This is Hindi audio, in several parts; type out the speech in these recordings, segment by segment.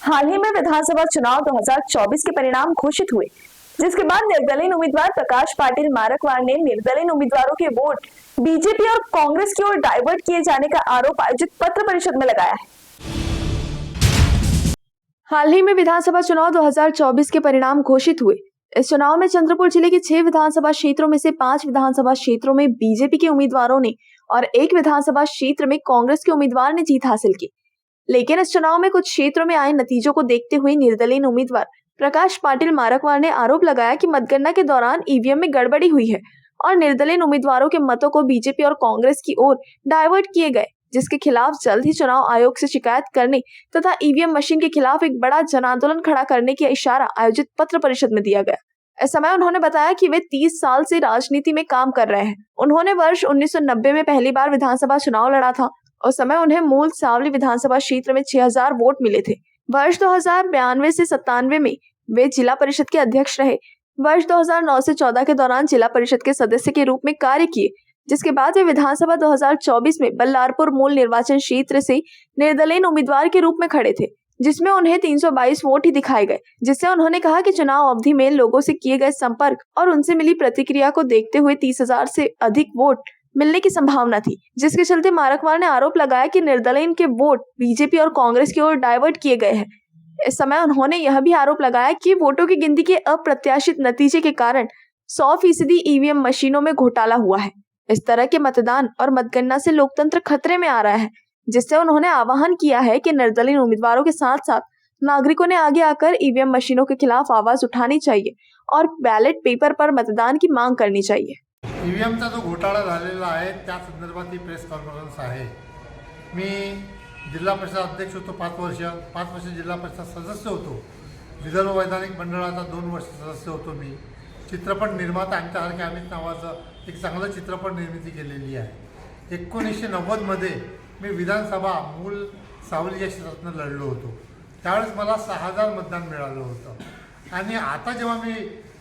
हाल ही में विधानसभा चुनाव 2024 के परिणाम घोषित हुए, जिसके बाद निर्दलीय उम्मीदवार प्रकाश पाटिल मारकवाड़ ने निर्दलीय उम्मीदवारों के वोट बीजेपी और कांग्रेस की ओर डाइवर्ट किए जाने का आरोप आयोजित पत्र परिषद में लगाया है। हाल ही में विधानसभा चुनाव 2024 के परिणाम घोषित हुए। इस चुनाव में चंद्रपुर जिले के 6 विधानसभा क्षेत्रों में से 5 विधानसभा क्षेत्रों में बीजेपी के उम्मीदवारों ने और 1 विधानसभा क्षेत्र में कांग्रेस के उम्मीदवार ने जीत हासिल की। लेकिन इस चुनाव में कुछ क्षेत्रों में आए नतीजों को देखते हुए निर्दलीय उम्मीदवार प्रकाश पाटिल मारकवाड़ ने आरोप लगाया कि मतगणना के दौरान ईवीएम में गड़बड़ी हुई है और निर्दलीय उम्मीदवारों के मतों को बीजेपी और कांग्रेस की ओर डाइवर्ट किए गए, जिसके खिलाफ जल्द ही चुनाव आयोग से शिकायत करने तथा ईवीएम मशीन के खिलाफ एक बड़ा जन आंदोलन खड़ा करने की इशारा आयोजित पत्र परिषद में दिया गया। इस समय उन्होंने बताया कि वे 30 साल से राजनीति में काम कर रहे हैं। उन्होंने वर्ष 1990 में पहली बार विधानसभा चुनाव लड़ा था। उस समय उन्हें मूल सावली विधानसभा क्षेत्र में 6000 वोट मिले थे। वर्ष 2092 से 97 में वे जिला परिषद के अध्यक्ष रहे। वर्ष 2009 से 14 के दौरान जिला परिषद के सदस्य के रूप में कार्य किए, जिसके बाद वे विधानसभा 2024 में बल्लारपुर मूल निर्वाचन क्षेत्र से निर्दलीय उम्मीदवार के रूप में खड़े थे, जिसमें उन्हें 322 वोट ही दिखाए गए। जिससे उन्होंने कहा कि चुनाव अवधि में लोगों से किए गए संपर्क और उनसे मिली प्रतिक्रिया को देखते हुए 30,000 से अधिक वोट मिलने की संभावना थी, जिसके चलते मारकवाड़ ने आरोप लगाया कि निर्दलीय के वोट बीजेपी और कांग्रेस की ओर डाइवर्ट किए गए हैं। इस समय उन्होंने यह भी आरोप लगाया कि वोटों की गिनती के अप्रत्याशित नतीजे के कारण 100% ईवीएम मशीनों में घोटाला हुआ है। इस तरह के मतदान और मतगणना से लोकतंत्र खतरे में आ रहा है, जिससे उन्होंने आह्वान किया है कि निर्दलीय उम्मीदवारों के साथ साथ नागरिकों ने आगे आकर ईवीएम मशीनों के खिलाफ आवाज उठानी चाहिए और बैलेट पेपर पर मतदान की मांग करनी चाहिए। ईव्हीएमचा जो घोटाळा झालेला आहे त्या संदर्भात ही प्रेस कॉन्फरन्स आहे। मी जिल्हा परिषद अध्यक्ष होतो 5 वर्ष जिल्हा परिषद सदस्य होतो। विदर्भ वैधानिक मंडळाचा 2 वर्ष सदस्य होतो मी। चित्रपट निर्माता आमच्यासारख्या अमित नावाचं एक चांगलं चित्रपट निर्मिती केलेली आहे। 1990 मध्ये मी विधानसभा मूल सावली या क्षेत्रातून लढलो होतो। त्यावेळेस मला 6000 मतदान मिळालं होतं आणि आता जेव्हा मी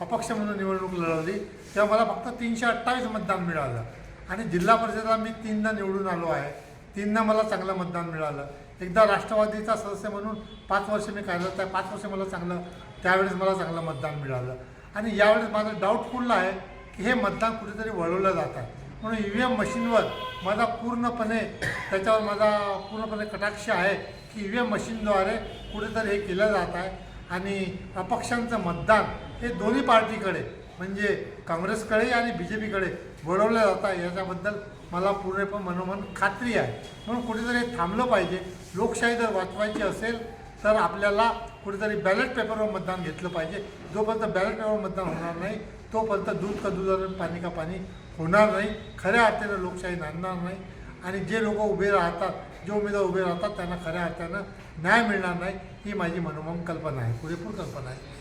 अपक्ष म्हणून निवडणूक लढवली तेव्हा मला फक्त 328 मतदान मिळालं आणि जिल्हा परिषदेला मी 3दा निवडून आलो आहे। 3दा मला चांगलं मतदान मिळालं। एकदा राष्ट्रवादीचा सदस्य म्हणून 5 वर्ष मी कार्यरत आहे। 5 वर्ष मला त्यावेळेस मला चांगलं मतदान मिळालं आणि यावेळेस माझं डाऊटफुल आहे की हे मतदान कुठेतरी वळवलं जात आहे। म्हणून ईव्हीएम मशीनवर माझा पूर्णपणे कटाक्ष आहे की ईव्हीएम मशीनद्वारे कुठेतरी हे केलं जात आहे आणि अपक्षांचं मतदान हे दोन्ही पार्टीकडे म्हणजे काँग्रेसकडे आणि बीजेपीकडे वळवलं जात आहे, याच्याबद्दल मला पूर्णपणे मनोमन खात्री आहे। म्हणून कुठेतरी थांबलं पाहिजे। लोकशाही जर वाचवायची असेल तर आपल्याला कुठेतरी बॅलेट पेपरवर मतदान घेतलं पाहिजे। जोपर्यंत बॅलेट पेपरवर मतदान होणार नाही तोपर्यंत दूध का दूध आणि पाणी का पाणी होणार नाही। खऱ्या अर्थानं लोकशाही नांदणार नाही आणि जे लोक उभे राहतात, जे उमेदवार उभे राहतात त्यांना खऱ्या अर्थानं न्याय मिळणार नाही, ही माझी मनोमन कल्पना आहे, पुरेपूर कल्पना आहे।